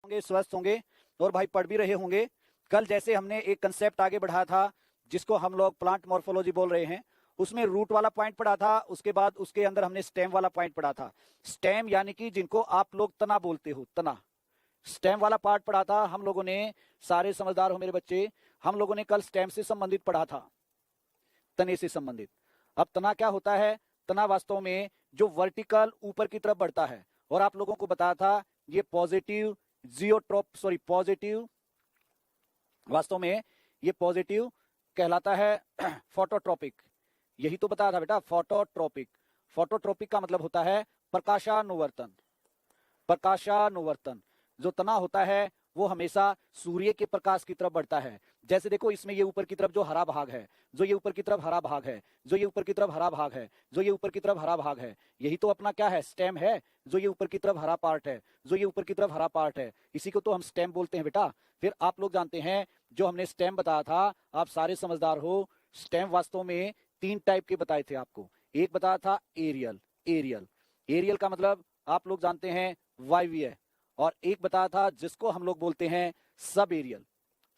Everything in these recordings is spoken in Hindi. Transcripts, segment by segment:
होंगे, स्वस्थ होंगे और भाई पढ़ भी रहे होंगे। कल जैसे हमने एक कंसेप्ट आगे बढ़ाया था जिसको हम लोग प्लांट मॉर्फोलॉजी बोल रहे हैं, उसमें रूट वाला पॉइंट पढ़ा था, उसके बाद उसके अंदर हमने स्टेम वाला पॉइंट पढ़ा था। स्टेम यानी कि जिनको आप लोग तना बोलते हो, तना, स्टेम वाला पार्ट पढ़ा था हम लोगों ने। सारे समझदार हो मेरे बच्चे, हम लोगों ने कल स्टेम से संबंधित पढ़ा था, तने से संबंधित। अब तना क्या होता है? तना वास्तव में जो वर्टिकल ऊपर की तरफ बढ़ता है, और आप लोगों को बताया था ये पॉजिटिव पॉजिटिव, वास्तव में ये पॉजिटिव कहलाता है फोटोट्रोपिक। यही तो बताया था बेटा, फोटोट्रोपिक। फोटोट्रोपिक का मतलब होता है प्रकाशानुवर्तन। प्रकाशानुवर्तन जो तना होता है वो हमेशा सूर्य के प्रकाश की तरफ बढ़ता है। जैसे देखो इसमें ये ऊपर की तरफ जो हरा भाग है, जो ये ऊपर की तरफ हरा भाग है, जो ये ऊपर की तरफ हरा भाग है, जो ये ऊपर की तरफ हरा भाग है, यही तो अपना क्या है? स्टेम है। जो ये ऊपर की तरफ हरा पार्ट है, जो ये ऊपर की तरफ हरा पार्ट है, इसी को तो हम स्टेम बोलते हैं बेटा। फिर आप लोग जानते हैं जो हमने स्टेम बताया था, आप सारे समझदार हो, स्टेम वास्तव में 3 टाइप के बताए थे आपको। एक बताया था एरियल, एरियल, एरियल का मतलब आप लोग जानते हैं वायवीय, और एक बताया था जिसको हम लोग बोलते हैं sub aerial.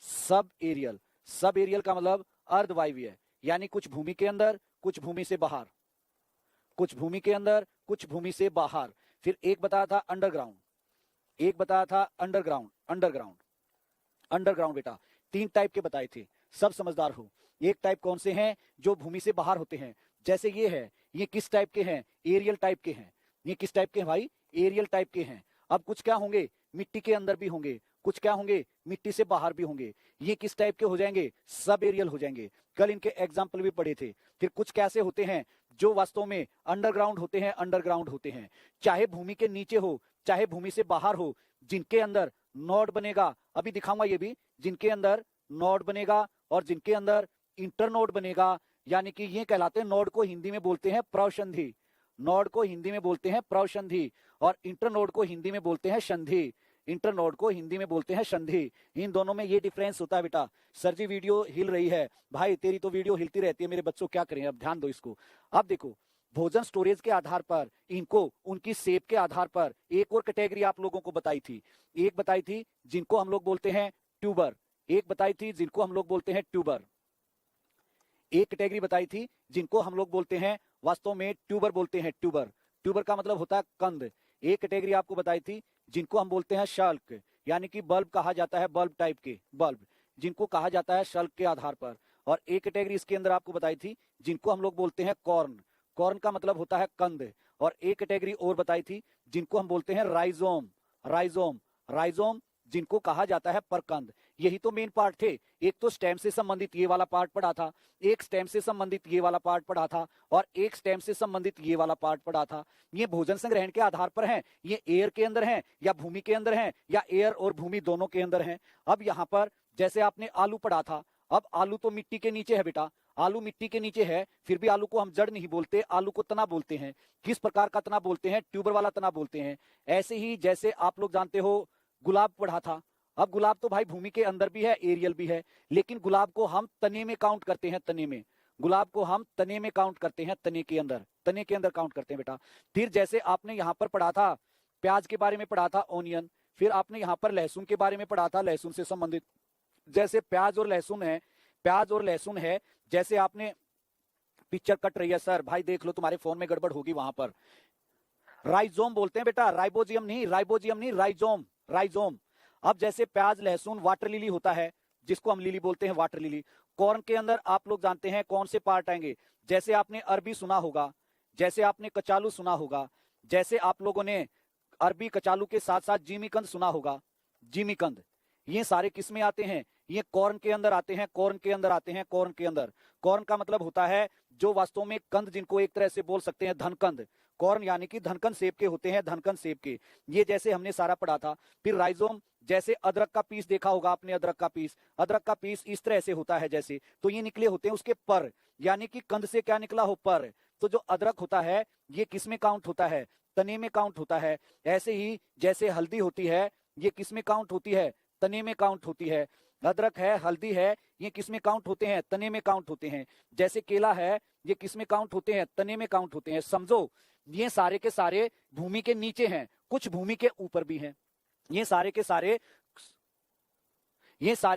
Sub aerial, sub aerial का मतलब अर्धवायवीय, यानी कुछ भूमि के अंदर कुछ भूमि से बाहर, कुछ भूमि के अंदर कुछ भूमि से बाहर। फिर एक बताया था अंडरग्राउंड, एक बताया था अंडरग्राउंड, अंडरग्राउंड, अंडरग्राउंड बेटा। 3 टाइप के बताए थे, सब समझदार हो। एक टाइप कौन से हैं? जो भूमि से बाहर होते हैं, जैसे ये है, ये किस टाइप के हैं? एरियल टाइप के हैं। ये किस टाइप के हैं भाई? एरियल टाइप के हैं। अब कुछ क्या होंगे? मिट्टी के अंदर भी होंगे, कुछ क्या होंगे? मिट्टी से बाहर भी होंगे। ये किस टाइप के हो जाएंगे? सब एरियल हो जाएंगे। कल इनके एग्जाम्पल भी पढ़े थे। फिर कुछ कैसे होते हैं? जो वास्तव में अंडरग्राउंड होते हैं, अंडरग्राउंड होते हैं, चाहे भूमि के नीचे हो चाहे भूमि से बाहर हो, जिनके अंदर नोड बनेगा, अभी दिखाऊंगा ये भी, जिनके अंदर नोड बनेगा और जिनके अंदर इंटरनोड बनेगा, यानी कि ये कहलाते हैं, नोड को हिंदी में बोलते हैं प्रवसंधि, नोड को हिंदी में बोलते हैं प्रवसंधि, और इंटरनोड को हिंदी में बोलते हैं संधि, इंटरनोड को हिंदी में बोलते हैं संधि। इन दोनों में ये डिफरेंस होता है बेटा। सर जी वीडियो हिल रही है, भाई तेरी तो वीडियो हिलती रहती है मेरे बच्चों, क्या करें, अब ध्यान दो इसको। अब देखो, भोजन स्टोरेज के आधार पर इनको उनकी शेप के आधार पर एक और कैटेगरी आप लोगों को बताई थी। एक बताई थी जिनको हम लोग बोलते हैं ट्यूबर, एक बताई थी जिनको हम लोग बोलते हैं ट्यूबर, एक कैटेगरी बताई थी जिनको हम लोग बोलते हैं वास्तव में ट्यूबर बोलते हैं, ट्यूबर। ट्यूबर का मतलब होता है कंद। एक कैटेगरी आपको बताई थी जिनको हम बोलते हैं शल्क, यानी कि बल्ब कहा जाता है, बल्ब टाइप के बल्ब, जिनको कहा जाता है शल्क के आधार पर। और एक कैटेगरी इसके अंदर आपको बताई थी जिनको हम लोग बोलते हैं कॉर्न, कॉर्न का मतलब होता है कंद। और एक कैटेगरी और बताई थी जिनको हम बोलते हैं राइजोम, राइजोम, राइजोम, जिनको कहा जाता है परकंद। यही तो मेन पार्ट थे। एक तो स्टेम से संबंधित ये वाला पार्ट पढ़ा था, एक स्टेम से संबंधित ये वाला पार्ट पढ़ा था, और एक स्टेम से संबंधित ये वाला पार्ट पढ़ा था। ये भोजन संग्रहण के आधार पर हैं, ये एयर के अंदर हैं या भूमि के अंदर हैं, या एयर और भूमि दोनों के अंदर हैं। अब यहाँ पर जैसे आपने आलू पढ़ा था, अब आलू तो मिट्टी के नीचे है बेटा, आलू मिट्टी के नीचे है, फिर भी आलू को हम जड़ नहीं बोलते, आलू को तना बोलते हैं। किस प्रकार का तना बोलते हैं? ट्यूबर वाला तना बोलते हैं। ऐसे ही जैसे आप लोग जानते हो गुलाब पढ़ा था। अब गुलाब तो भाई भूमि के अंदर भी है, एरियल भी है, लेकिन गुलाब को हम तने में काउंट करते हैं, तने में। गुलाब को हम तने में काउंट करते हैं, तने के अंदर, तने के अंदर काउंट करते हैं बेटा। फिर जैसे आपने यहाँ पर पढ़ा था प्याज के बारे में पढ़ा था, ओनियन। फिर आपने यहाँ पर लहसुन के बारे में पढ़ा था, लहसुन से संबंधित। जैसे प्याज और लहसुन है, प्याज और लहसुन है, जैसे आपने पिक्चर कट रही है सर, भाई देख लो तुम्हारे फोन में गड़बड़ होगी वहां पर। राइजोम बोलते हैं बेटा, राइबोजियम नहीं, राइबोजियम नहीं, राइजोम, राइजोम। अब जैसे प्याज लहसुन वाटर लिली होता है, जिसको हम लिली बोलते हैं, वाटर लिली। कॉर्न के अंदर आप लोग जानते हैं कौन से पार्ट आएंगे? जैसे आपने अरबी सुना होगा, जैसे आपने कचालू सुना होगा, जैसे आप लोगों ने अरबी कचालू के साथ साथ जिमीकंद सुना होगा, जिमीकंद। ये सारे किस में आते हैं? ये कॉर्न के अंदर आते हैं, कॉर्न के अंदर आते हैं, कॉर्न के अंदर। कॉर्न का मतलब होता है जो वास्तव में कंद, जिनको एक तरह से बोल सकते हैं धनकंद। कॉर्न यानी कि धनकंद सेब के होते हैं, धनकंद सेब के। ये जैसे हमने सारा पढ़ा था। फिर राइजोम, जैसे अदरक का पीस देखा होगा आपने, अदरक का पीस, अदरक का पीस इस तरह से होता है जैसे, तो ये निकले होते हैं उसके पर, यानी कि कंद से क्या निकला हो? पर। तो जो अदरक होता है ये किस में काउंट होता है? तने में काउंट होता है। ऐसे ही जैसे हल्दी होती है, ये किस में काउंट होती है? तने में काउंट होती है। अदरक है, हल्दी है, ये किस में काउंट होते हैं? तने में काउंट होते हैं। जैसे केला है, ये किस में काउंट होते हैं? तने में काउंट होते हैं। समझो, ये सारे के सारे भूमि के नीचे हैं, कुछ भूमि के ऊपर भी हैं। ये सारे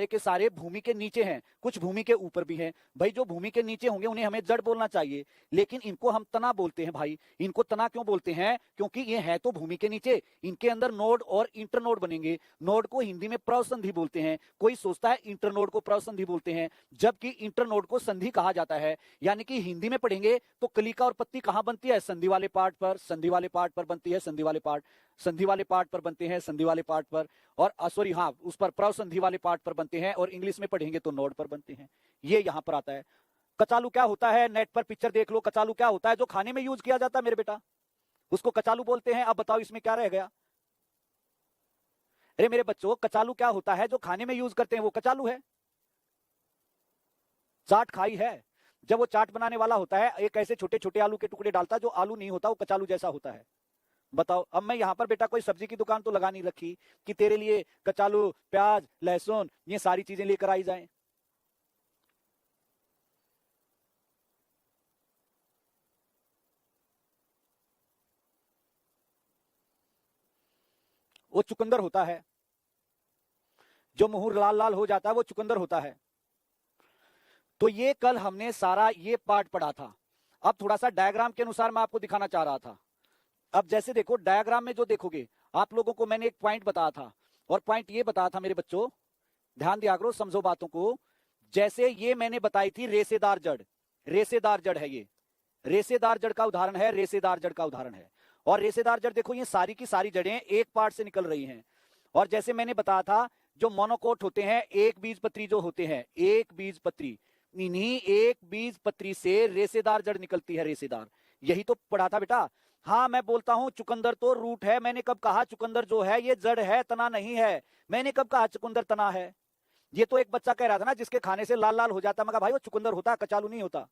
के सारे भूमि के नीचे हैं, कुछ भूमि के ऊपर भी हैं। भाई जो भूमि के नीचे होंगे उन्हें हमें जड़ बोलना चाहिए, लेकिन इनको हम तना बोलते हैं। भाई इनको तना क्यों बोलते हैं? क्योंकि ये है तो भूमि के नीचे, इनके अंदर नोड और इंटरनोड बनेंगे। नोड को हिंदी में प्रवसंधि बोलते हैं, कोई सोचता है इंटरनोड को प्रवसंधि बोलते हैं, जबकि इंटरनोड को संधि कहा जाता है। यानी कि हिंदी में पढ़ेंगे तो कलिका और पत्ती कहां बनती है? संधि वाले पार्ट पर, संधि वाले पार्ट पर बनती है, संधि वाले पार्ट पर बनते हैं, संधि वाले पार्ट पर, और सॉरी हाँ उस पर प्रवसंधि वाले पार्ट पर बनते हैं, और इंग्लिश में पढ़ेंगे तो नोड पर बनते हैं। ये यहां पर आता है। कचालू क्या होता है? नेट पर पिक्चर देख लो। कचालू क्या होता है? जो खाने में यूज किया जाता है मेरे बेटा, उसको कचालू बोलते हैं। अब बताओ इसमें क्या रह गया? अरे मेरे बच्चों, कचालू क्या होता है? जो खाने में यूज करते हैं वो कचालू है। चाट खाई है, जब वो चाट बनाने वाला होता है एक ऐसे छोटे छोटे आलू के टुकड़े डालता है, जो आलू नहीं होता वो कचालू जैसा होता है। बताओ, अब मैं यहां पर बेटा कोई सब्जी की दुकान तो लगा नहीं रखी कि तेरे लिए कचालू, प्याज, लहसुन ये सारी चीजें लेकर आई जाएं। वो चुकंदर होता है, जो मुंह लाल लाल हो जाता है वो चुकंदर होता है। तो ये कल हमने सारा ये पार्ट पढ़ा था। अब थोड़ा सा डायग्राम के अनुसार मैं आपको दिखाना चाह रहा था। अब जैसे देखो डायग्राम में जो देखोगे, आप लोगों को मैंने एक पॉइंट बताया था, और पॉइंट ये बताया था मेरे बच्चों, ध्यान दिया करो, समझो बातों को। जैसे ये मैंने बताई थी रेसेदार जड़, रेसेदार जड़ है ये, रेसेदार जड़ का उदाहरण है, रेसेदार जड़ का उदाहरण है। और रेसेदार जड़ देखो, ये सारी की सारी जड़ें एक पार्ट से निकल रही हैं। और जैसे मैंने बताया था, जो मोनोकोट होते हैं, एक बीज पत्री जो होते हैं, एक बीज पत्री, इन्हीं एक बीज पत्री से रेसेदार जड़ निकलती है, रेसेदार। यही तो पढ़ा था बेटा। हाँ मैं बोलता हूं चुकंदर तो रूट है, मैंने कब कहा चुकंदर जो है ये जड़ है, तना नहीं है? मैंने कब कहा चुकंदर तना है? ये तो एक बच्चा कह रहा था ना जिसके खाने से लाल लाल हो जाता, मैं कहा भाई वो चुकंदर होता, कचालू नहीं होता।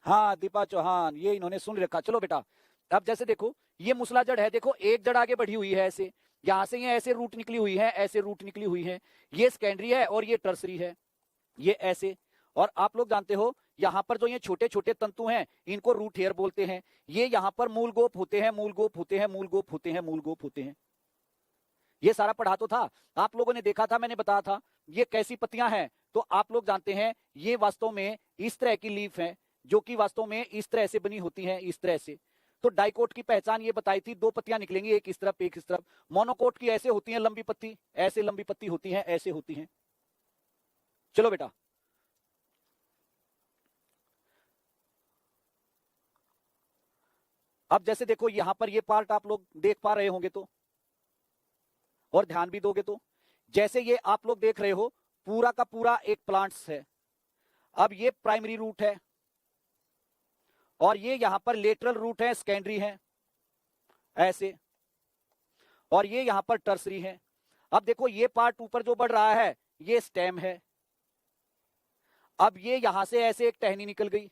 हाँ दीपा चौहान, ये इन्होंने सुन रखा। चलो बेटा, अब जैसे देखो ये मूसला जड़ है, देखो एक जड़ आगे बढ़ी हुई है ऐसे, यहां से ये ऐसे रूट निकली हुई है, ऐसे रूट निकली हुई है। ये सेकेंडरी है और ये टर्सरी है, ये ऐसे। और आप लोग जानते हो यहां पर जो ये छोटे छोटे तंतु हैं इनको रूट हेयर बोलते हैं। ये यहां पर मूल गोप होते हैं, मूल गोप होते हैं, मूल गोप होते हैं, मूल गोप होते हैं। ये सारा पढ़ा तो था, आप लोगों ने देखा था, मैंने बताया था। ये कैसी पत्तियां हैं तो आप लोग जानते हैं, ये वास्तव में इस तरह की लीफ है, जो कि वास्तव में इस तरह से बनी होती हैं, इस तरह से। तो डाइकोट की पहचान ये बताई थी, दो पत्तियां निकलेंगी, एक इस तरफ एक इस तरफ। मोनोकोट की ऐसे होती है लंबी पत्ती, ऐसे लंबी पत्ती होती है, ऐसे होती है। चलो बेटा, अब जैसे देखो यहां पर ये पार्ट आप लोग देख पा रहे होंगे तो, और ध्यान भी दोगे तो, जैसे ये आप लोग देख रहे हो पूरा का पूरा एक प्लांट्स है। अब ये प्राइमरी रूट है, और ये यहां पर लेटरल रूट है, सेकेंडरी है ऐसे, और ये यहां पर टर्सरी है। अब देखो ये पार्ट ऊपर जो बढ़ रहा है ये स्टेम है। अब ये यहां से ऐसे एक टहनी निकल गई,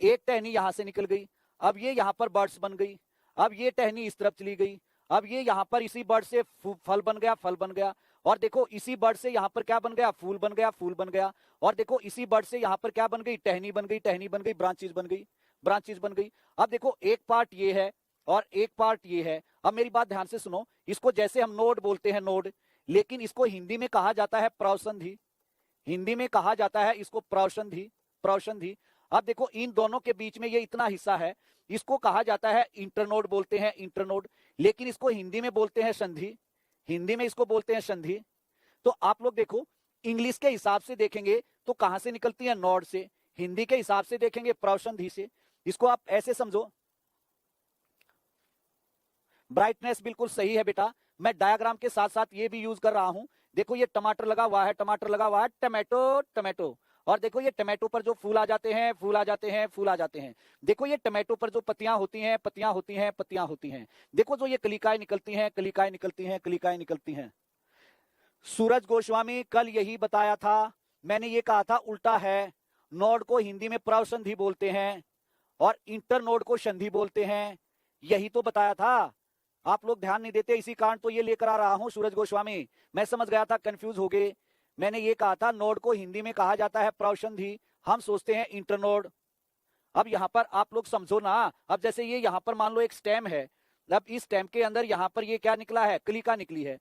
एक टहनी यहां से निकल गई। अब ये यहां पर बर्ड्स बन गई। अब ये टहनी इस तरफ चली गई। अब ये यहां पर इसी बर्ड से फल बन गया, फल बन गया। और देखो इसी बर्ड से यहां पर क्या बन गया? फूल बन गया, फूल बन गया। और देखो इसी बर्ड से यहां पर क्या बन गई? टहनी बन गई, टहनी बन गई, ब्रांचेस बन गई, ब्रांचेस बन गई। अब देखो एक पार्ट ये है और एक पार्ट ये है। अब मेरी बात ध्यान से सुनो, इसको जैसे हम नोड बोलते हैं, नोड, लेकिन इसको हिंदी में कहा जाता है प्रवसंधि। हिंदी में कहा जाता है इसको प्रवसंधि, प्रवसंधि। अब देखो इन दोनों के बीच में ये इतना हिस्सा है, इसको कहा जाता है इंटरनोड बोलते हैं, इंटरनोड। लेकिन इसको हिंदी में बोलते हैं संधि, हिंदी में इसको बोलते हैं संधि। तो आप लोग देखो इंग्लिश के हिसाब से देखेंगे तो कहां से निकलती है? नोड से। हिंदी के हिसाब से देखेंगे प्रवसंधि से। इसको आप ऐसे समझो। ब्राइटनेस बिल्कुल सही है बेटा, मैं डायग्राम के साथ साथ ये भी यूज कर रहा हूं। देखो ये टमाटर लगा हुआ है, टमाटर लगा हुआ है, टमाटो टमाटो। और देखो ये टमाटो पर जो फूल आ जाते हैं, फूल आ जाते हैं, फूल आ जाते हैं। देखो ये टमाटो पर जो पत्तियां होती हैं, पत्तियां होती हैं, पत्तियां होती हैं। देखो जो ये कलिकाएं निकलती हैं, कलिकाएं निकलती हैं, कलिकाएं निकलती हैं। सूरज गोस्वामी कल यही बताया था, मैंने ये कहा था उल्टा है। नोड को हिंदी में प्रवसंधि बोलते हैं और इंटर नोड को संधि बोलते हैं, यही तो बताया था। आप लोग ध्यान नहीं देते, इसी कारण तो ये लेकर आ रहा हूं सूरज गोस्वामी। मैं समझ गया था कंफ्यूज हो गए। मैंने ये कहा था नोड को हिंदी में कहा जाता है प्रवसंधि, हम सोचते हैं इंटरनोड। अब यहाँ पर आप लोग समझो ना, अब जैसे ये यहाँ पर मान लो एक स्टेम है, अब इस स्टेम के अंदर यहाँ पर ये क्या निकला है, कलिका निकली है।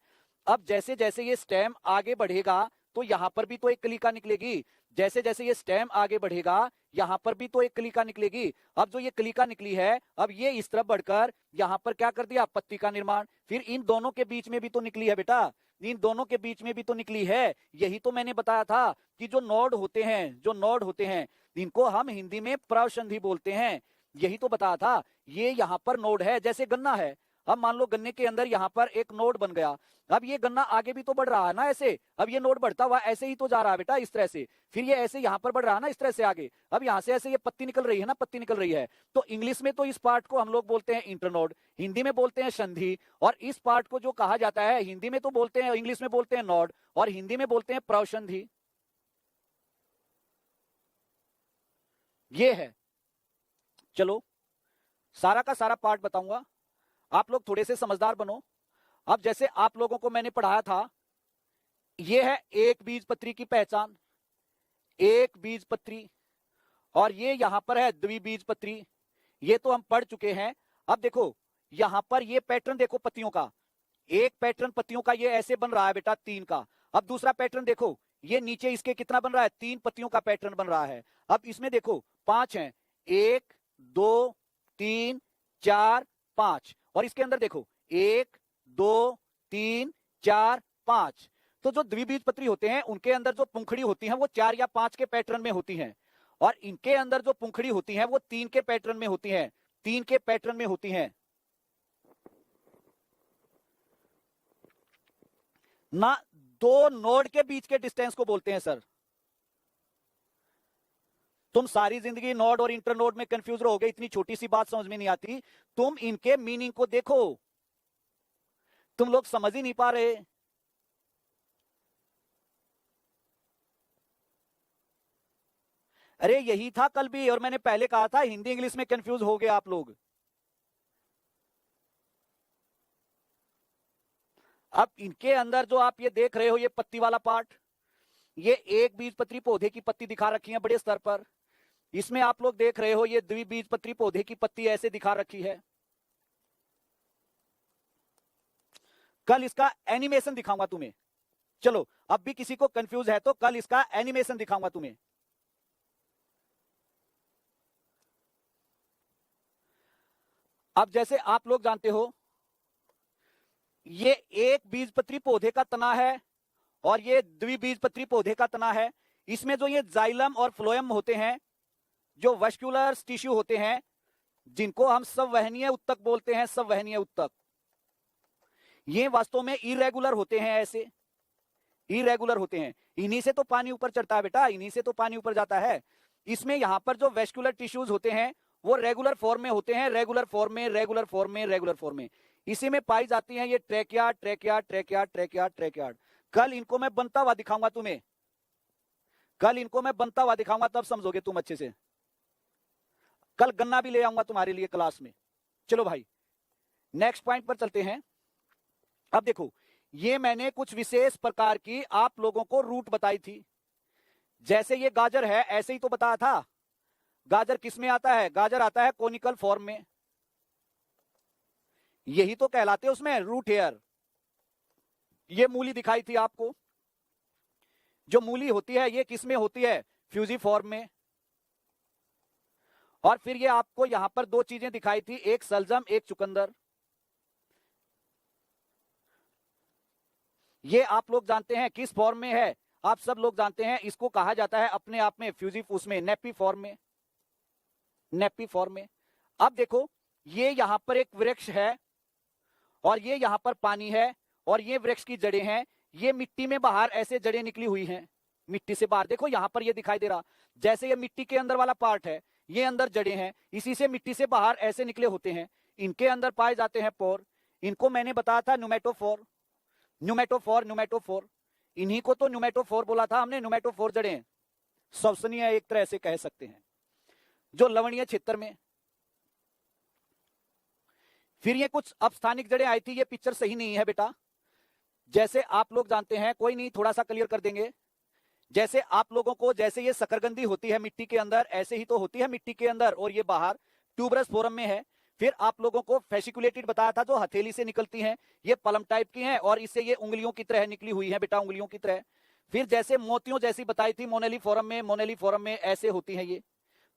अब जैसे जैसे ये स्टेम आगे बढ़ेगा तो यहाँ पर भी तो एक कलिका निकलेगी, जैसे जैसे ये स्टेम आगे बढ़ेगा यहाँ पर भी तो एक कलिका निकलेगी। अब जो ये कलिका निकली है, अब ये इस तरफ बढ़कर यहाँ पर क्या कर दिया, पत्ती का निर्माण। फिर इन दोनों के बीच में भी तो निकली है बेटा, इन दोनों के बीच में भी तो निकली है। यही तो मैंने बताया था कि जो नोड होते हैं, जो नोड होते हैं, इनको हम हिंदी में प्रवसंधि बोलते हैं। यही तो बताया था। ये यहाँ पर नोड है, जैसे गन्ना है। अब मान लो गन्ने के अंदर यहाँ पर एक नोड बन गया, अब ये गन्ना आगे भी तो बढ़ रहा है ना ऐसे, अब ये नोड बढ़ता हुआ ऐसे ही तो जा रहा है बेटा, इस तरह से। फिर ये ऐसे यहाँ पर बढ़ रहा है ना इस तरह से आगे, अब यहाँ से ऐसे ये पत्ती निकल रही है ना, पत्ती निकल रही है। तो इंग्लिश में तो इस पार्ट को हम लोग बोलते हैं इंटरनोड, हिंदी में बोलते हैं संधि। और इस पार्ट को जो कहा जाता है, हिंदी में तो बोलते हैं, इंग्लिश में बोलते हैं नोड, और हिंदी में बोलते हैं प्रवसंधि। ये है। चलो सारा का सारा पार्ट बताऊंगा, आप लोग थोड़े से समझदार बनो। अब जैसे आप लोगों को मैंने पढ़ाया था, ये है एक बीजपत्री की पहचान, एक बीजपत्री, और ये यहां पर है द्विबीजपत्री, ये तो हम पढ़ चुके हैं। अब देखो यहां पर ये पैटर्न देखो पत्तियों का, एक पैटर्न पत्तियों का ये ऐसे बन रहा है बेटा 3 का। अब दूसरा पैटर्न देखो, ये नीचे इसके कितना बन रहा है, 3 पत्तियों का पैटर्न बन रहा है। अब इसमें देखो 5 हैं, 1 2 3 4 5, और इसके अंदर देखो 1 2 3 4 5। तो जो द्विबीजपत्री होते हैं उनके अंदर जो पुंखड़ी होती है वो 4 या 5 के पैटर्न में होती हैं, और इनके अंदर जो पुंखड़ी होती है वो 3 के पैटर्न में होती हैं, 3 के पैटर्न में होती हैं ना। 2 नोड के बीच के डिस्टेंस को बोलते हैं सर। तुम सारी जिंदगी नोड और इंटरनोड में कंफ्यूज रहोगे, इतनी छोटी सी बात समझ में नहीं आती। तुम इनके मीनिंग को देखो, तुम लोग समझ ही नहीं पा रहे। अरे यही था कल भी, और मैंने पहले कहा था हिंदी इंग्लिश में कंफ्यूज हो गए आप लोग। अब इनके अंदर जो आप ये देख रहे हो, ये पत्ती वाला पार्ट, ये एक बीजपत्री पौधे की पत्ती दिखा रखी है बड़े स्तर पर। इसमें आप लोग देख रहे हो ये द्विबीजपत्री पौधे की पत्ती ऐसे दिखा रखी है। कल इसका एनिमेशन दिखाऊंगा तुम्हें। चलो अब भी किसी को कंफ्यूज है तो कल इसका एनिमेशन दिखाऊंगा तुम्हें। अब जैसे आप लोग जानते हो, ये एक बीजपत्री पौधे का तना है और ये द्विबीजपत्री पौधे का तना है। इसमें जो ये जाइलम और फ्लोएम होते हैं, जो वस्कुलर टिश्यू होते हैं, जिनको हम संवहनीय उत्तक बोलते हैं, संवहनीय उत्तक, ये वास्तव में इरेगुलर होते हैं, ऐसे इरेगुलर होते हैं। इन्हीं से तो पानी ऊपर चढ़ता है बेटा, इन्हीं से तो पानी ऊपर जाता है। इसमें यहां पर जो वेस्कुलर टिश्यूज होते हैं वो रेगुलर फॉर्म में होते हैं, रेगुलर फॉर्म में, रेगुलर फॉर्म में, रेगुलर फॉर्म में। इसी में पाई जाती हैं ये ट्रेकिया, ट्रेकिया, ट्रेकिया, ट्रेकिया, ट्रेकियाड। कल इनको मैं बनता हुआ दिखाऊंगा तुम्हें, कल इनको मैं बनता हुआ दिखाऊंगा, तब समझोगे तुम अच्छे से। कल गन्ना भी ले आऊंगा तुम्हारे लिए क्लास में। चलो भाई नेक्स्ट पॉइंट पर चलते हैं। अब देखो ये मैंने कुछ विशेष प्रकार की आप लोगों को रूट बताई थी। जैसे ये गाजर है ऐसे ही तो बताया था। गाजर किस में आता है, गाजर आता है कोनिकल फॉर्म में, यही तो कहलाते हैं उसमें रूट हेयर। ये मूली दिखाई थी आपको, जो मूली होती है ये किस में होती है, फ्यूजी फॉर्म में। और फिर ये आपको यहां पर 2 चीजें दिखाई थी, एक सलजम एक चुकंदर। ये आप लोग जानते हैं किस फॉर्म में है, आप सब लोग जानते हैं, इसको कहा जाता है अपने आप में फ्यूजी, उसमें नेपी फॉर्म में, नेपी फॉर्म में। अब देखो ये यहां पर एक वृक्ष है और ये यहां पर पानी है और ये वृक्ष की जड़ें हैं। ये मिट्टी में बाहर ऐसे जड़ें निकली हुई हैं, मिट्टी से बाहर देखो यहां पर ये दिखाई दे रहा, जैसे ये मिट्टी के अंदर वाला पार्ट है, ये अंदर जड़ें हैं, इसी से मिट्टी से बाहर ऐसे निकले होते हैं। इनके अंदर पाए जाते हैं पोर। इनको मैंने बताया था न्यूमेटोफोर, न्यूमेटोफोर, न्यूमेटोफोर। इन्हीं को तो न्यूमेटोफोर बोला था हमने, न्यूमेटोफोर जड़ें, श्वसनीय एक तरह से कह सकते हैं, जो लवणीय क्षेत्र में। फिर ये कुछ अपस्थानिक जड़ें आई थी, ये पिक्चर सही नहीं है बेटा। जैसे आप लोग जानते हैं, कोई नहीं थोड़ा सा क्लियर कर देंगे। जैसे आप लोगों को, जैसे ये शकरकंदी होती है मिट्टी के अंदर, ऐसे ही तो होती है मिट्टी के अंदर, और ये बाहर ट्यूबरस फॉर्म में है। फिर आप लोगों को फेसिकुलेटेड बताया था, जो हथेली से निकलती हैं, ये पलम टाइप की हैं, और इससे ये उंगलियों की तरह निकली हुई है बेटा, उंगलियों की तरह। फिर जैसे मोतियों जैसी बताई थी मोनेली फॉर्म में ऐसे होती है ये।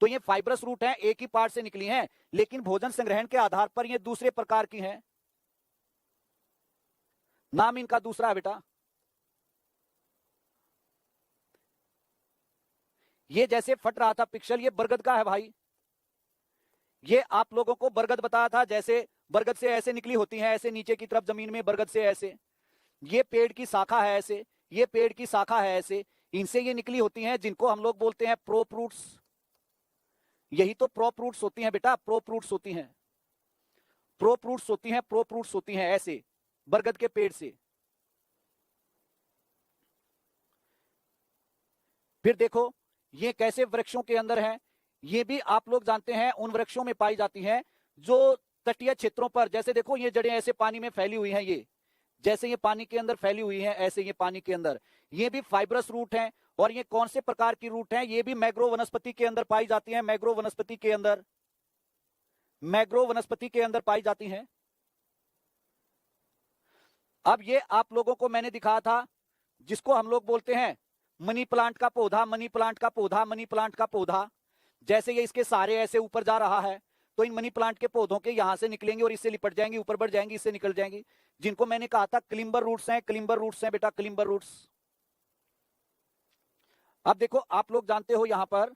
तो ये फाइब्रस रूट है, एक ही पार्ट से निकली हैं, लेकिन भोजन संग्रहण के आधार पर ये दूसरे प्रकार की हैं। नाम इनका दूसरा है बेटा। ये जैसे फट रहा था पिक्चर, ये बरगद का है भाई। ये आप लोगों को बरगद बताया था, जैसे बरगद से ऐसे निकली होती है, ऐसे नीचे की तरफ जमीन में बरगद से ऐसे। ये पेड़ की शाखा है ऐसे, ये पेड़ की शाखा है ऐसे, इनसे ये निकली होती हैं, जिनको हम लोग बोलते हैं प्रोप रूट्स। यही तो प्रोप रूट्स होती हैं बेटा, प्रोप रूट्स होती हैं, प्रोप रूट्स होती हैं, प्रोप रूट्स होती हैं ऐसे बरगद के पेड़ से। फिर देखो ये कैसे वृक्षों के अंदर है, ये भी आप लोग जानते हैं उन वृक्षों में पाई जाती हैं जो तटीय क्षेत्रों पर, जैसे देखो ये जड़ें ऐसे पानी में फैली हुई हैं, ये जैसे ये पानी के अंदर फैली हुई हैं, ऐसे ये पानी के अंदर, ये भी फाइब्रस रूट हैं। और ये कौन से प्रकार की रूट हैं, ये भी मैग्रो वनस्पति के अंदर पाई जाती हैं, मैग्रो वनस्पति के अंदर, मैग्रो वनस्पति के अंदर पाई जाती हैं। अब ये आप लोगों को मैंने दिखाया था, जिसको हम लोग बोलते हैं मनी प्लांट का पौधा, मनी प्लांट का पौधा, मनी प्लांट का पौधा। जैसे ये इसके सारे ऐसे ऊपर जा रहा है, तो इन मनी प्लांट के पौधों के यहां से निकलेंगे और इससे लिपट जाएंगी, ऊपर बढ़ जाएंगी, इससे निकल जाएंगी, जिनको मैंने कहा था क्लिम्बर रूट्स हैं, क्लिम्बर रूट्स हैं बेटा, क्लिम्बर रूट्स। अब देखो आप लोग जानते हो यहां पर,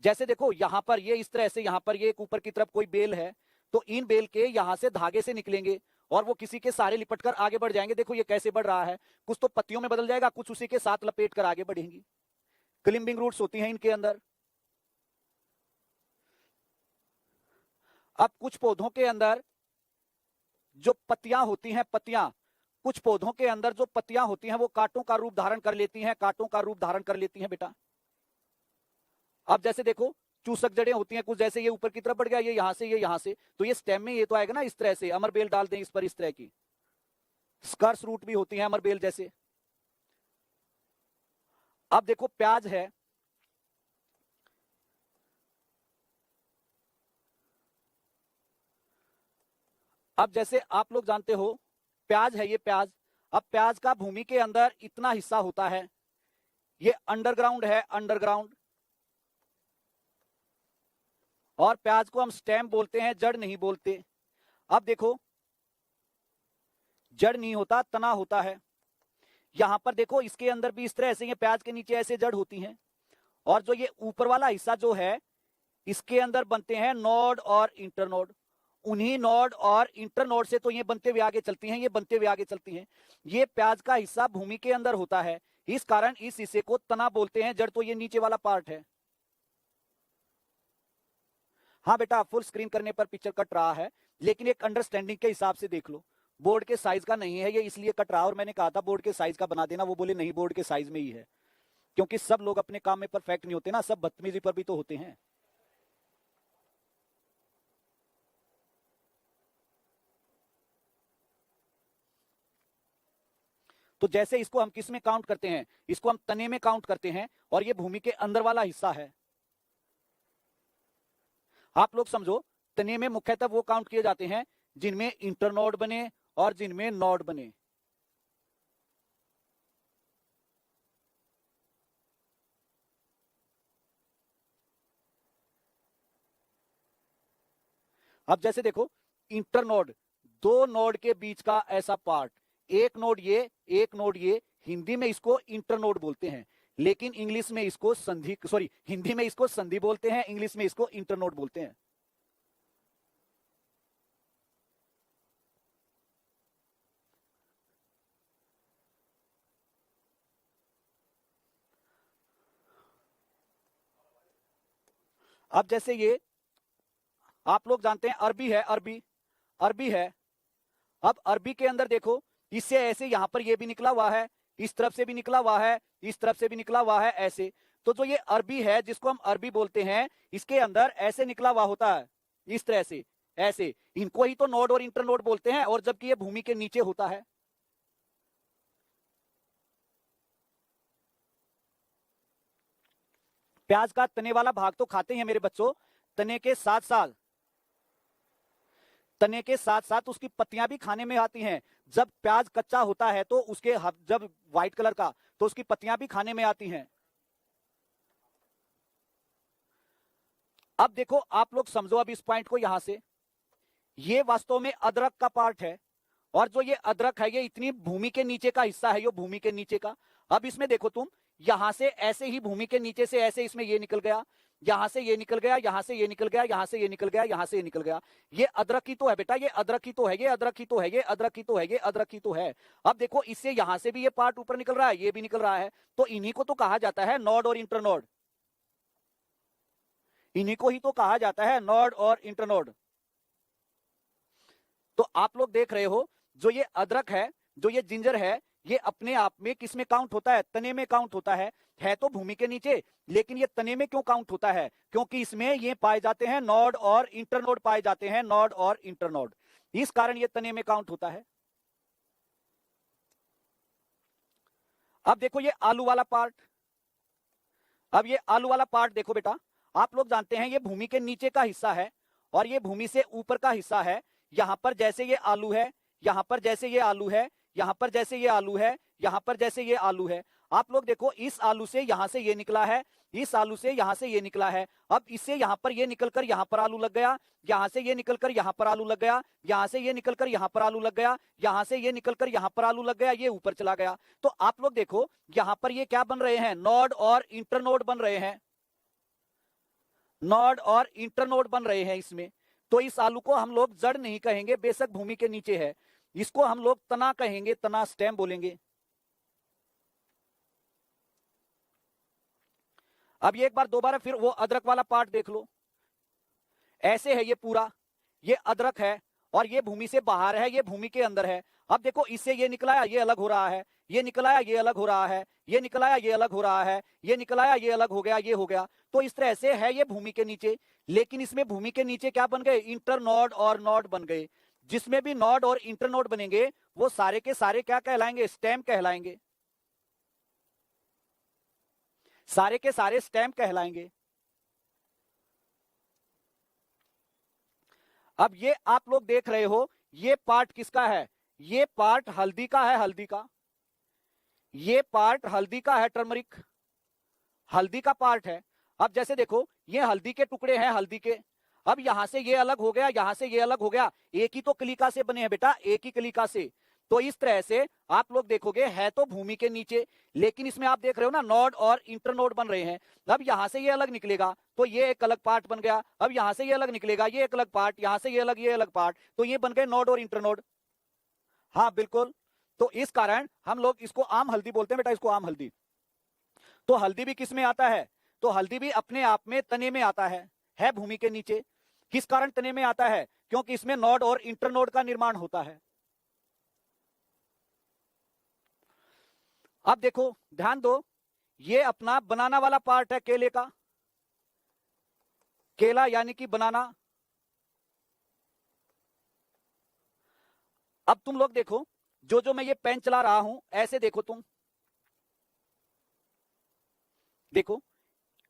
जैसे देखो यहां पर ये इस तरह से, यहां पर ये एक ऊपर की तरफ कोई बेल है, तो इन बेल के यहां से धागे से निकलेंगे और वो किसी के सारे लिपटकर आगे बढ़ जाएंगे। देखो ये कैसे बढ़ रहा है, कुछ तो पत्तियों में बदल जाएगा, कुछ उसी के साथ लपेट कर आगे बढ़ेंगी। क्लिम्बिंग रूट्स होती हैं इनके अंदर। अब कुछ पौधों के अंदर जो पत्तियां होती हैं, पत्तियां, कुछ पौधों के अंदर जो पत्तियां होती हैं वो कांटों का रूप धारण कर लेती हैं, कांटों का रूप धारण कर लेती हैं बेटा। अब जैसे देखो चूसक जड़ें होती हैं कुछ, जैसे ये ऊपर की तरफ बढ़ गया, ये यहां से, ये यहां से, तो ये स्टेम में ये तो आएगा ना इस तरह से, अमरबेल डाल दें इस पर, इस तरह की स्कर्स रूट भी होती हैं अमरबेल जैसे। अब देखो प्याज है, अब जैसे आप लोग जानते हो प्याज है ये प्याज। अब प्याज का भूमि के अंदर इतना हिस्सा होता है, ये अंडरग्राउंड है, अंडरग्राउंड। और प्याज को हम स्टेम बोलते हैं, जड़ नहीं बोलते। अब देखो जड़ नहीं होता, तना होता है। यहां पर देखो इसके अंदर भी इस तरह से, ये प्याज के नीचे ऐसे जड़ होती हैं, और जो ये ऊपर वाला हिस्सा जो है, इसके अंदर बनते हैं नोड और इंटरनोड। उन्हीं नोड और इंटरनोड से तो ये बनते हुए आगे चलती हैं, ये बनते हुए आगे चलती हैं। ये प्याज का हिस्सा भूमि के अंदर होता है, इस कारण इस हिस्से को तना बोलते हैं। जड़ तो ये नीचे वाला पार्ट है। हाँ बेटा फुल स्क्रीन करने पर पिक्चर कट रहा है, लेकिन एक अंडरस्टैंडिंग के हिसाब से देख लो, बोर्ड के साइज का नहीं है ये, इसलिए कट रहा। और मैंने कहा था बोर्ड के साइज का बना देना, वो बोले नहीं बोर्ड के साइज में ही है, क्योंकि सब लोग अपने काम में परफेक्ट नहीं होते ना, सब बदतमीजी पर भी तो होते हैं। तो जैसे इसको हम किस में काउंट करते हैं, इसको हम तने में काउंट करते हैं, और ये भूमि के अंदर वाला हिस्सा है। आप लोग समझो, तने में मुख्यतः वो काउंट किए जाते हैं जिनमें इंटरनोड बने और जिनमें नोड बने। अब जैसे देखो इंटरनोड, दो नोड के बीच का ऐसा पार्ट, एक नोड ये, एक नोड ये, हिंदी में इसको इंटरनोड बोलते हैं, लेकिन इंग्लिश में इसको संधि, सॉरी हिंदी में इसको संधि बोलते हैं, इंग्लिश में इसको इंटरनोड बोलते हैं। अब जैसे ये आप लोग जानते हैं अरबी है, अरबी, अरबी है। अब अरबी के अंदर देखो, इससे ऐसे यहां पर ये भी निकला हुआ है, इस तरफ से भी निकला हुआ है, इस तरफ से भी निकला हुआ है, ऐसे। तो जो ये अरबी है जिसको हम अरबी बोलते हैं, इसके अंदर ऐसे निकला हुआ होता है, इस तरह से ऐसे, इनको ही तो नोड और इंटरनोड बोलते हैं, और जबकि ये भूमि के नीचे होता है। प्याज का तने वाला भाग तो खाते हैं मेरे बच्चों, तने के साथ साथ उसकी पत्तियां भी खाने में आती हैं। जब प्याज कच्चा होता है तो उसके जब व्हाइट कलर का, तो उसकी पत्तियां भी खाने में आती हैं। अब देखो आप लोग समझो अब इस पॉइंट को, यहां से ये वास्तव में अदरक का पार्ट है, और जो ये अदरक है ये इतनी भूमि के नीचे का हिस्सा है, ये भूमि के नीचे का। अब इसमें देखो तुम, यहां से ऐसे ही भूमि के नीचे से ऐसे इसमें ये निकल गया, यहां से ये निकल गया, यहां से ये निकल गया, यहां से ये निकल गया, यहां से ये निकल गया। ये अदरक ही तो है बेटा, ये अदरक ही तो है, ये अदरक ही तो है, ये अदरक ही तो है, ये अदरक ही तो है। अब देखो इससे यहां से भी ये पार्ट ऊपर निकल रहा है, ये भी निकल रहा है, तो इन्हीं को तो कहा जाता है नॉड और इंटरनोड। इन्हीं को ही तो कहा जाता है नॉड और इंटरनोड। तो आप लोग देख रहे हो, जो ये अदरक है, जो ये जिंजर है, ये अपने आप में किस में काउंट होता है? तने में काउंट होता है तो भूमि के नीचे, लेकिन ये तने में क्यों काउंट होता है? क्योंकि इसमें ये पाए जाते हैं नॉड और इंटरनोड, पाए जाते हैं नॉड और इंटरनोड, इस कारण ये तने में काउंट होता है। अब देखो ये आलू वाला पार्ट, अब ये आलू वाला पार्ट देखो बेटा, आप लोग जानते हैं ये भूमि के नीचे का हिस्सा है और ये भूमि से ऊपर का हिस्सा है। यहां पर जैसे ये आलू है, यहां पर जैसे ये आलू है, यहां पर जैसे ये आलू है, यहां पर जैसे ये आलू है। आप लोग देखो इस आलू से यहां से ये निकला है, इस आलू से यहां से ये निकला है। अब इससे यहां पर ये निकलकर यहां पर आलू लग गया, यहां से ये निकलकर यहां पर आलू लग गया, यहां से ये निकलकर यहां पर आलू लग गया, यहां से ये निकलकर यहां पर आलू लग गया, ये ऊपर चला गया। तो आप लोग देखो यहां पर ये क्या बन रहे हैं? नॉड और इंटरनोड बन रहे हैं, नॉड और इंटरनोड बन रहे हैं इसमें। तो इस आलू को हम लोग जड़ नहीं कहेंगे, बेशक भूमि के नीचे है, इसको हम लोग तना कहेंगे, तना, स्टेम बोलेंगे। अब ये एक बार दोबारा फिर वो अदरक वाला पार्ट देख लो, ऐसे है ये पूरा, ये अदरक है और ये भूमि से बाहर है, ये भूमि के अंदर है। अब देखो इससे ये निकलाया, ये अलग हो रहा है, ये निकलाया, ये अलग हो रहा है, ये निकलाया, ये अलग हो रहा है, ये निकलाया, ये अलग हो गया, ये हो गया। तो इस तरह से है ये भूमि के नीचे, लेकिन इसमें भूमि के नीचे क्या बन गए? इंटरनोड और नोड बन गए। जिसमें भी नोड और इंटरनोड बनेंगे वो सारे के सारे क्या कहलाएंगे? स्टेम कहलाएंगे, सारे के सारे स्टेम कहलाएंगे। अब ये आप लोग देख रहे हो, ये पार्ट किसका है? ये पार्ट हल्दी का है, हल्दी का, ये पार्ट हल्दी का है, टर्मरिक, हल्दी का पार्ट है। अब जैसे देखो ये हल्दी के टुकड़े हैं, हल्दी के, अब यहां से ये अलग हो गया, यहां से ये अलग हो गया, एक ही तो कलिका से बने हैं बेटा, एक ही कलिका से। तो इस तरह से आप लोग देखोगे है तो भूमि के नीचे, लेकिन इसमें आप देख रहे हो ना नोड और इंटरनोड बन रहे हैं। अब यहां से ये अलग निकलेगा तो ये एक अलग पार्ट बन गया, अब यहां से ये अलग निकलेगा, ये एक अलग पार्ट, यहां से ये अलग पार्ट, तो ये बन गए नोड और इंटरनोड। हाँ बिल्कुल, तो इस कारण हम लोग इसको आम हल्दी बोलते हैं बेटा, इसको आम हल्दी। तो हल्दी भी किस में आता है? तो हल्दी भी अपने आप में तने में आता है भूमि के नीचे। किस कारण तने में आता है? क्योंकि इसमें नोड और इंटरनोड का निर्माण होता है। अब देखो ध्यान दो, ये अपना बनाना वाला पार्ट है केले का, केला यानी कि बनाना। अब तुम लोग देखो, जो जो मैं ये पेन चला रहा हूं, ऐसे देखो तुम, देखो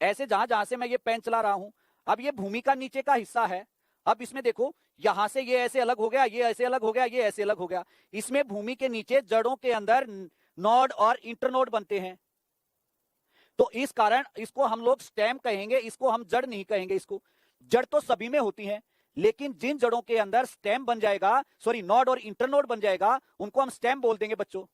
ऐसे जहां जहां से मैं ये पेन चला रहा हूं, अब ये भूमि का नीचे का हिस्सा है। अब इसमें देखो यहां से ये ऐसे अलग हो गया, ये ऐसे अलग हो गया, ये ऐसे अलग हो गया। इसमें भूमि के नीचे जड़ों के अंदर नोड और इंटरनोड बनते हैं, तो इस कारण इसको हम लोग स्टेम कहेंगे, इसको हम जड़ नहीं कहेंगे। इसको जड़ तो सभी में होती है, लेकिन जिन जड़ों के अंदर स्टेम बन जाएगा, सॉरी नोड और इंटरनोड बन जाएगा, उनको हम स्टेम बोल देंगे बच्चों।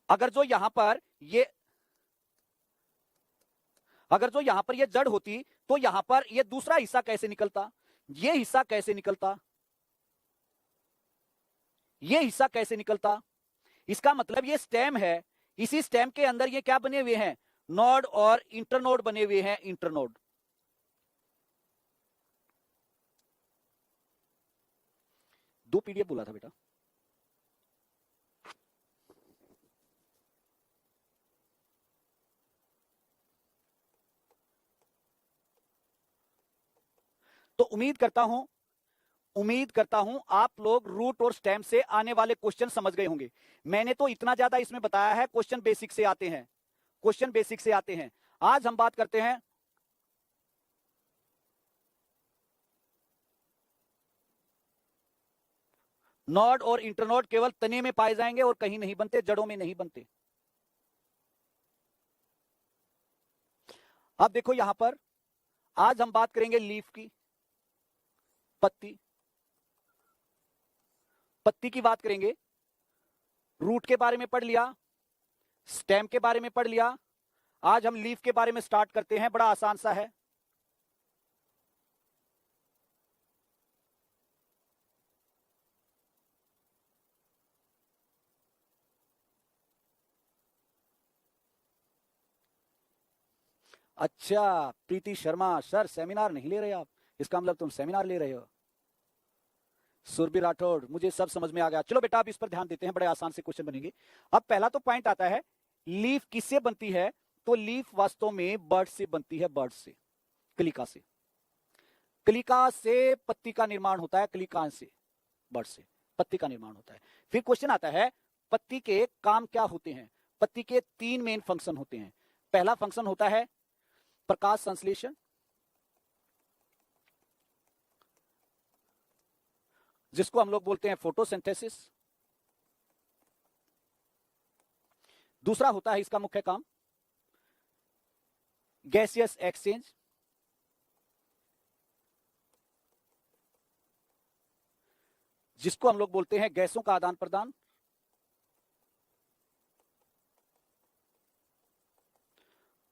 अगर जो यहां पर ये अगर जो यहां पर ये जड़ होती तो यहां पर ये दूसरा हिस्सा कैसे निकलता? ये हिस्सा कैसे निकलता? ये हिस्सा कैसे निकलता? इसका मतलब ये स्टेम है, इसी स्टेम के अंदर ये क्या बने हुए हैं? नोड और इंटरनोड बने हुए हैं, इंटरनोड। दो पीडीएफ बोला था बेटा। तो उम्मीद करता हूं उम्मीद करता हूं आप लोग रूट और स्टेम से आने वाले क्वेश्चन समझ गए होंगे। मैंने तो इतना ज्यादा इसमें बताया है, क्वेश्चन बेसिक से आते हैं, क्वेश्चन बेसिक से आते हैं। आज हम बात करते हैं नोड और इंटरनोड केवल तने में पाए जाएंगे और कहीं नहीं बनते, जड़ों में नहीं बनते। अब देखो यहां पर आज हम बात करेंगे लीफ की, पत्ती, पत्ती की बात करेंगे। रूट के बारे में पढ़ लिया, स्टेम के बारे में पढ़ लिया। आज हम लीफ के बारे में स्टार्ट करते हैं, बड़ा आसान सा है। अच्छा प्रीति शर्मा, सर सेमिनार नहीं ले रहे आप, इसका मतलब तुम सेमिनार ले रहे हो। सुरभि राठौड़, मुझे सब समझ में आ गया। चलो बेटा आप इस पर ध्यान देते हैं, बड़े आसान से क्वेश्चन बनेंगे। अब पहला तो पॉइंट आता है, लीफ किससे बनती है? तो लीफ वास्तव में बर्ड से बनती है, बर्ड से, कलिका से। कलिका से पत्ती का निर्माण होता है, कलिकांश से, बर्ड से पत्ती का निर्माण होता है। फिर क्वेश्चन आता है, पत्ती के काम क्या होते हैं? पत्ती के 3 मेन फंक्शन होते हैं। पहला फंक्शन होता है प्रकाश संश्लेषण, जिसको हम लोग बोलते हैं फोटोसिंथेसिस। दूसरा होता है इसका मुख्य काम गैसियस एक्सचेंज, जिसको हम लोग बोलते हैं गैसों का आदान प्रदान।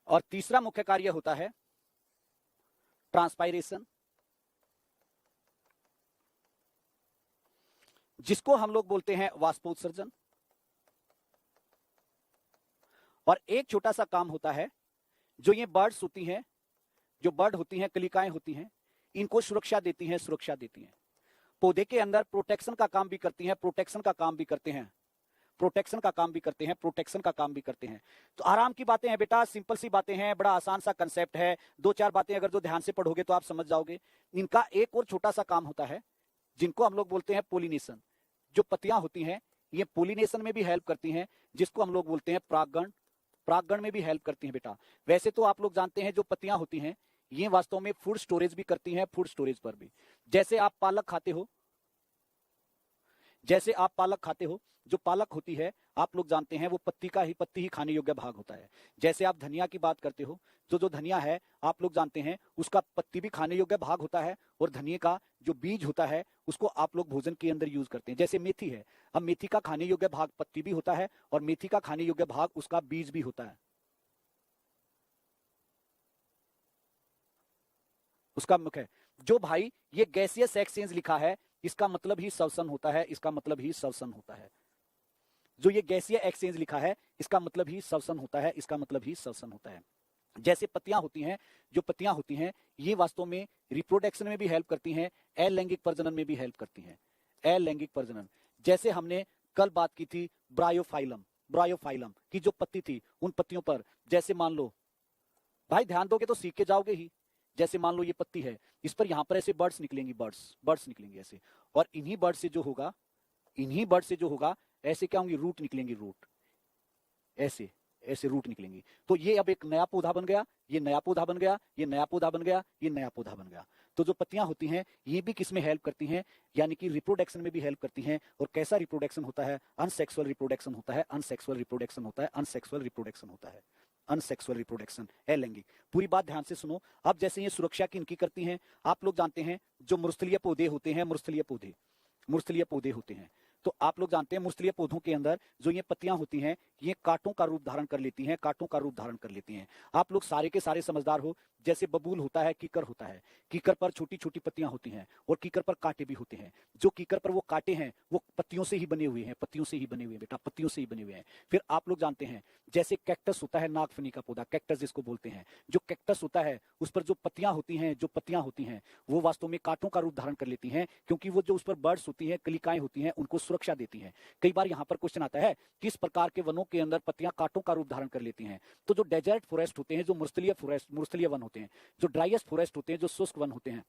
और तीसरा मुख्य कार्य होता है ट्रांसपायरेशन, जिसको हम लोग बोलते हैं वाष्पोत्सर्जन। और एक छोटा सा काम होता है, जो ये बर्ड्स होती हैं, जो बर्ड होती हैं, कलिकाएं होती हैं, इनको सुरक्षा देती हैं, सुरक्षा देती हैं। पौधे के अंदर प्रोटेक्शन का काम भी करती हैं, प्रोटेक्शन का काम भी करते हैं, प्रोटेक्शन का काम भी करते हैं, प्रोटेक्शन का काम भी करते हैं। तो आराम की बातें हैं बेटा, सिंपल सी बातें हैं, बड़ा आसान सा कंसेप्ट है। 2-4 बातें अगर जो ध्यान से पढ़ोगे तो आप समझ जाओगे। इनका एक और छोटा सा काम होता है, जिनको हम लोग बोलते हैं पोलिनेशन। जो पत्तियां होती हैं, ये पोलिनेशन में भी हेल्प करती हैं, जिसको हम लोग बोलते हैं परागण। परागण में भी हेल्प करती हैं बेटा। वैसे तो आप लोग जानते हैं, जो पत्तियां होती हैं, ये वास्तव में फूड स्टोरेज भी करती हैं, फूड स्टोरेज पर भी। जैसे आप पालक खाते हो, जैसे आप पालक खाते हो, जो पालक होती है, आप लोग जानते हैं, वो पत्ती ही खाने योग्य भाग होता है। जैसे आप धनिया की बात करते हो, जो धनिया है, आप लोग जानते हैं, उसका पत्ती भी खाने योग्य भाग होता है, और धनिया का जो बीज होता है, उसको आप लोग भोजन के अंदर यूज करते हैं। जैसे मेथी है, अब मेथी का खाने योग्य भाग पत्ती भी होता है, और मेथी का खाने योग्य भाग उसका बीज भी होता है, उसका मुख्य। जो भाई ये गैसियस एक्सचेंज लिखा है, इसका मतलब ही श्वसन होता है, इसका मतलब ही श्वसन होता है। जो ये गैसीय एक्सचेंज लिखा है, इसका मतलब ही श्वसन होता है, इसका मतलब ही श्वसन होता है। जैसे पत्तियां होती हैं, जो पत्तियां होती हैं, ये वास्तव में रिप्रोडक्शन में भी हेल्प करती हैं, अलैंगिक प्रजनन में भी हेल्प करती हैं, अलैंगिक प्रजनन। जैसे हमने कल बात की थी ब्रायोफाइलम, ब्रायोफाइलम की जो पत्ती थी, उन पत्तियों पर, जैसे मान लो, भाई ध्यान दोगे तो सीख के जाओगे ही। जैसे मान लो ये पत्ती है, इस पर यहां पर ऐसे बर्ड्स निकलेंगी, बर्ड्स निकलेंगे ऐसे, और इन्हीं बर्ड से जो होगा, इन्हीं बर्ड से जो होगा, ऐसे क्या होंगी, रूट निकलेंगी, रूट, ऐसे ऐसे रूट निकलेंगी। तो ये अब एक नया पौधा बन गया, ये नया पौधा बन गया, ये नया पौधा बन गया, ये नया पौधा बन गया। तो जो पत्तियां होती हैं, ये भी किसमें हेल्प करती हैं, यानी कि रिप्रोडक्शन में भी हेल्प करती हैं। और कैसा रिप्रोडक्शन होता है? अनसेक्सुअल रिप्रोडक्शन होता है, अनसेक्सुअल रिप्रोडक्शन होता है, अनसेक्सुअल रिप्रोडक्शन होता है, अनसेक्सुअल रिप्रोडक्शन, अलैंगिक। पूरी बात ध्यान से सुनो। अब जैसे ये सुरक्षा की इनकी करती हैं, आप लोग जानते हैं, जो मृस्थलीय पौधे होते हैं, मृस्थलीय पौधे, मृस्थलीय पौधे होते हैं, तो आप लोग जानते हैं, मृस्थलीय पौधों के अंदर जो ये पत्तियां होती हैं, ये कांटों का रूप धारण कर लेती हैं, कांटों का रूप धारण कर लेती हैं। आप लोग सारे के सारे समझदार हो। जैसे बबूल होता है, कीकर होता है, कीकर पर छोटी छोटी पत्तियां होती हैं, और कीकर पर कांटे भी होते हैं। जो कीकर पर वो कांटे हैं, वो पत्तियों से ही बने हुए हैं, पत्तियों से ही बने हुए हैं बेटा, पत्तियों से ही बने हुए हैं। फिर आप लोग जानते हैं, जैसे कैक्टस होता है, नागफनी का पौधा, कैक्टस जिसको बोलते हैं, जो कैक्टस होता है, उस पर जो पत्तियां होती हैं, जो पत्तियां होती हैं, वो वास्तव में कांटों का रूप धारण कर लेती हैं, क्योंकि वो जो उस पर बर्ड्स होती हैं, कलिकाएं होती हैं, उनको सुरक्षा देती हैं। कई बार यहाँ पर क्वेश्चन आता है, किस प्रकार के वनों के अंदर पत्तियां कांटों का रूप धारण कर लेती हैं? तो जो डेजर्ट फॉरेस्ट होते हैं, जो मृस्थलीय फॉरेस्ट, मृस्थलीय वन होते हैं, जो ड्राइएस्ट फॉरेस्ट होते हैं, जो शुष्क वन होते हैं,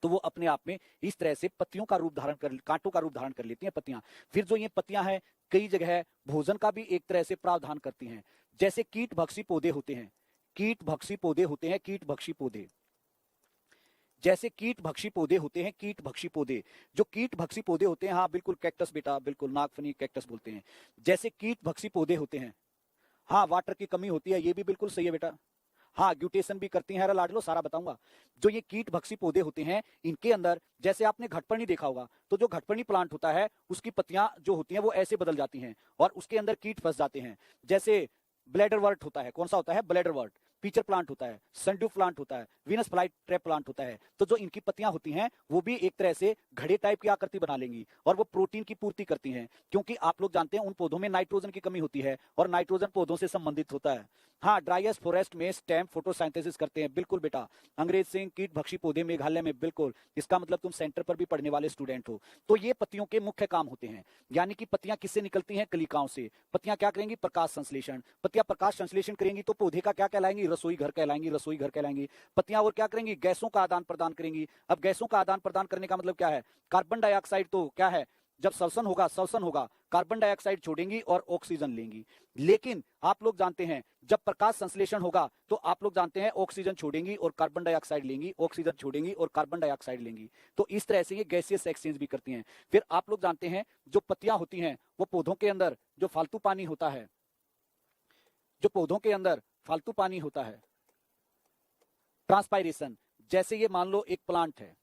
तो वो अपने आप में इस तरह से पत्तियों का रूप धारण कर, कांटों का रूप धारण कर लेती हैं पत्तियां। फिर जो ये पत्तियां हैं कई जगह भोजन का भी एक तरह से प्रावधान करती हैं। जैसे कीट भक्षी पौधे होते हैं, कीट भक्षी पौधे होते हैं, कीट भक्षी पौधे, जैसे कीट भक्षी पौधे होते हैं, कीट भक्षी पौधे, जो कीट भक्षी पौधे होते हैं, हाँ बिल्कुल कैक्टस बेटा, बिल्कुल नागफनी कैक्टस बोलते हैं। जैसे कीट भक्षी पौधे होते हैं, हाँ वाटर की कमी होती है, ये भी बिल्कुल सही है बेटा। हाँ ग्यूटेशन भी करती हैं, अरे लाडलो सारा बताऊंगा। जो ये कीट भक्षी पौधे होते हैं इनके अंदर जैसे आपने घटपर्णी देखा होगा, तो जो घटपर्णी प्लांट होता है उसकी पत्तियां जो होती हैं वो ऐसे बदल जाती हैं और उसके अंदर कीट फंस जाते हैं। जैसे ब्लैडर वर्ट होता है, कौन सा होता है, ब्लैडर वर्ट, पीचर प्लांट होता है, सनड्यू प्लांट होता है, वीनस फ्लाई ट्रैप प्लांट होता है। तो जो इनकी पत्तियां होती हैं वो भी एक तरह से घड़े टाइप की आकृति बना लेंगी और वो प्रोटीन की पूर्ति करती हैं, क्योंकि आप लोग जानते हैं उन पौधों में नाइट्रोजन की कमी होती है और नाइट्रोजन पौधों से संबंधित होता है। हाँ ड्राइएस्ट फॉरेस्ट में स्टेम फोटोसाइंथेसिस करते हैं, बिल्कुल बेटा। अंग्रेज सिंह कीट भक्षी पौधे मेघालय में, बिल्कुल, इसका मतलब तुम सेंटर पर भी पढ़ने वाले स्टूडेंट हो। तो ये पत्तियों के मुख्य काम होते हैं, यानी कि पत्तियां किससे निकलती हैं, कलिकाओं से। पत्तियां क्या करेंगी, प्रकाश संश्लेषण। पत्तियां प्रकाश संश्लेषण करेंगी तो पौधे का क्या कहलाएंगी, रसोई घर कहलाएंगी, रसोई घर कहलाएंगी। पत्तियां और क्या करेंगी, गैसों का आदान प्रदान करेंगी। अब गैसों का आदान प्रदान करने का मतलब क्या है, कार्बन डाइऑक्साइड तो क्या है, जब श्वसन होगा कार्बन डाइऑक्साइड छोड़ेंगी और ऑक्सीजन लेंगी। लेकिन आप लोग जानते हैं जब प्रकाश संश्लेषण होगा तो आप लोग जानते हैं ऑक्सीजन छोड़ेंगी और कार्बन डाइऑक्साइड लेंगी, ऑक्सीजन छोड़ेंगी और कार्बन डाइऑक्साइड लेंगी। तो इस तरह से ये गैसियस एक्सचेंज भी करती हैं। फिर आप लोग जानते हैं जो पत्तियां होती हैं वो पौधों के अंदर जो फालतू पानी होता है, जो पौधों के अंदर फालतू पानी होता है, ट्रांसपायरेशन। जैसे ये मान लो एक प्लांट है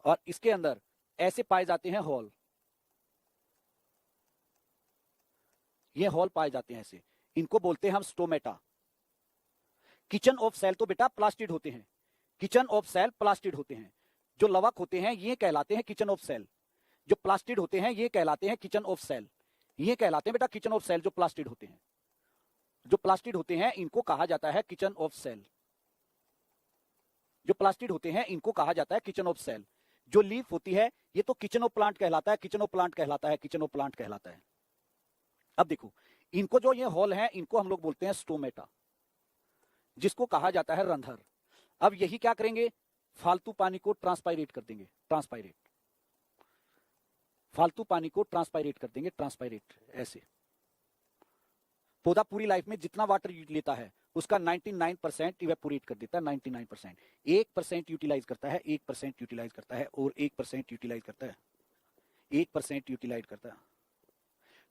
और इसके अंदर ऐसे पाए जाते हैं हॉल, ये हॉल पाए जाते हैं ऐसे, इनको बोलते हैं हम स्टोमेटा। किचन ऑफ सेल तो बेटा प्लास्टिड होते हैं, किचन ऑफ सेल प्लास्टिड होते हैं। जो लवक होते हैं ये कहलाते हैं किचन ऑफ सेल, जो प्लास्टिड होते हैं ये कहलाते हैं किचन ऑफ सेल, ये कहलाते हैं बेटा किचन ऑफ सेल। जो प्लास्टिड होते हैं, जो प्लास्टिड होते हैं इनको कहा जाता है किचन ऑफ सेल, जो प्लास्टिड होते हैं इनको कहा जाता है किचन ऑफ सेल। जो लीफ होती है ये तो किचन ऑफ प्लांट कहलाता है, किचन ऑफ प्लांट कहलाता है, किचन ऑफ प्लांट कहलाता है। अब देखो इनको जो ये हॉल है इनको हम लोग बोलते हैं स्टोमेटा, जिसको कहा जाता है रंध्र। अब यही क्या करेंगे, फालतू पानी को ट्रांसपायरेट कर देंगे, ट्रांसपायरेट, फालतू पानी को ट्रांसपायरेट कर देंगे, ट्रांसपायरेट। ऐसे पौधा पूरी लाइफ में जितना वाटर लेता है उसका 99% इवेपोरेट कर देता है, 99%। 1% यूटिलाइज करता है, 1% यूटिलाइज करता है और 1% यूटिलाइज करता है, 1% यूटिलाइज करता है।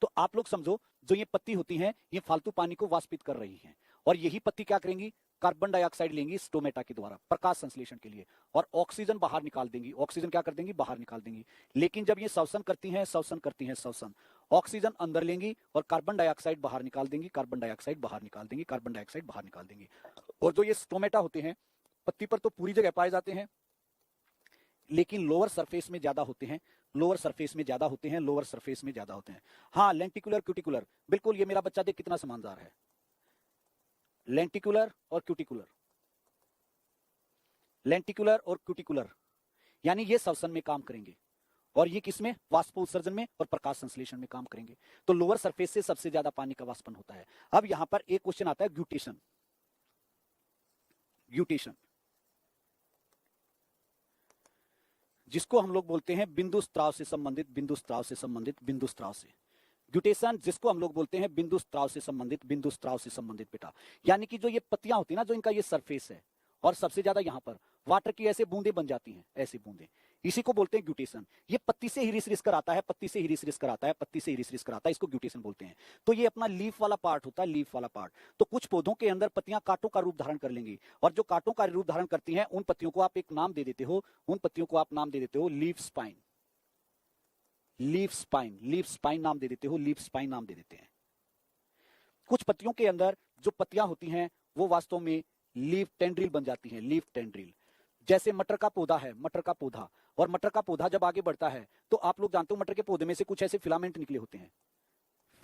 तो आप लोग समझो जो ये पत्ती होती हैं ये फालतू पानी को वाष्पित कर रही हैं और यही पत्ती क्या करेंगी, कार्बन डाइऑक्साइड लेंगी स्टोमेटा के द्वारा प्रकाश संश्लेषण के लिए और ऑक्सीजन बाहर निकाल देंगी, ऑक्सीजन क्या कर देंगी, बाहर निकाल देंगी। लेकिन जब ये श्वसन करती हैं, श्वसन करती हैं, श्वसन, ऑक्सीजन अंदर लेंगी और कार्बन डाइऑक्साइड बाहर निकाल देंगी, कार्बन डाइऑक्साइड बाहर निकाल देंगी, कार्बन डाइऑक्साइड बाहर निकाल देंगी। और जो ये स्टोमेटा होते हैं पत्ती पर तो पूरी जगह पाए जाते हैं, लेकिन लोअर सरफेस में ज्यादा होते हैं, लोअर सरफेस में ज्यादा होते हैं, लोअर सरफेस में ज्यादा होते हैं। हाँ लेंटिकुलर क्यूटिकुलर, बिल्कुल, ये मेरा बच्चा देख कितना समझदार है। लेंटिकुलर और क्यूटिकुलर, लेंटिकुलर और क्यूटिकुलर, यानी ये श्वसन में काम करेंगे और ये किसमें, वाष्पोत्सर्जन में और प्रकाश संश्लेषण में काम करेंगे। तो लोअर सरफेस से सबसे ज्यादा पानी का वाष्पन होता है। अब यहां पर एक क्वेश्चन आता है ग्यूटेशन, ग्यूटेशन जिसको हम लोग बोलते हैं बिंदु स्त्राव से संबंधित, बिंदु स्त्राव से संबंधित, बिंदु स्त्राव से। ग्यूटेशन जिसको हम लोग बोलते हैं बिंदु स्त्राव से संबंधित, बिंदु स्त्राव से संबंधित बेटा। यानी कि जो ये पत्तियां होती है ना, जो इनका ये सरफेस है और सबसे ज्यादा यहाँ पर वाटर की ऐसे बूंदे बन जाती हैं, ऐसी बूंदे, इसी को बोलते हैं ग्यूटेशन। ये पत्ती से ही रिस कर आता है, पत्ती से ही रिस कर आता है, पत्ती से ही रिस कर आता है, इसको ग्यूटेशन बोलते हैं। तो ये अपना लीफ वाला पार्ट होता है, लीफ वाला पार्ट। तो कुछ पौधों के अंदर पत्तियां कांटों का रूप धारण कर लेंगी और जो कांटों का रूप धारण करती हैं उन पत्तियों को आप एक नाम दे देते हो, उन पत्तियों को आप नाम दे देते हो leaf spine, leaf spine, leaf spine नाम दे देते हो, लीफ स्पाइन नाम दे देते हैं। कुछ पत्तियों के अंदर जो पत्तियां होती हैं वो वास्तव में लीफ टेंड्रिल बन जाती हैं, लीफ टेंड्रिल। जैसे मटर का पौधा है, मटर का पौधा, और मटर का पौधा जब आगे बढ़ता है तो आप लोग जानते हो मटर के पौधे में से कुछ ऐसे फिलामेंट निकले होते हैं,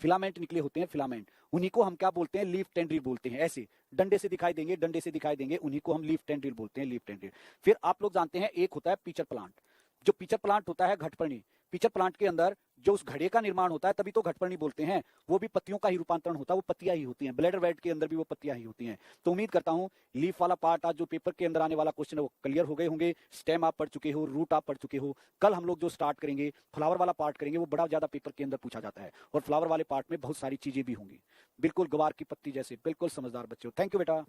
फिलामेंट निकले होते हैं, फिलामेंट, उन्हीं को हम क्या बोलते हैं, लीफ टेंड्रिल बोलते हैं। ऐसे डंडे से दिखाई देंगे, डंडे से दिखाई देंगे, उन्हीं को हम लीफ टेंड्रिल बोलते हैं, लीफ टेंड्रिल। फिर आप लोग जानते हैं एक होता है पीचर प्लांट। जो पीचर प्लांट होता है घटपर्णी, पिचर प्लांट के अंदर जो उस घड़े का निर्माण होता है, तभी तो घटपर्णी बोलते हैं, वो भी पत्तियों का ही रूपांतरण होता है, वो पत्तियां ही होती हैं। ब्लैडर वेट के अंदर भी वो पत्तियां ही होती हैं। तो उम्मीद करता हूं लीफ वाला पार्ट आज जो पेपर के अंदर आने वाला क्वेश्चन है वो क्लियर हो गए होंगे। स्टेम आप पढ़ चुके हो, रूट आप पढ़ चुके हो। कल हम लोग जो स्टार्ट करेंगे फ्लावर वाला पार्ट करेंगे, वो बड़ा ज्यादा पेपर के अंदर पूछा जाता है, और फ्लावर वाले पार्ट में बहुत सारी चीजें भी होंगी, बिल्कुल गवार की पत्ती जैसे। बिल्कुल समझदार बच्चों, थैंक यू बेटा।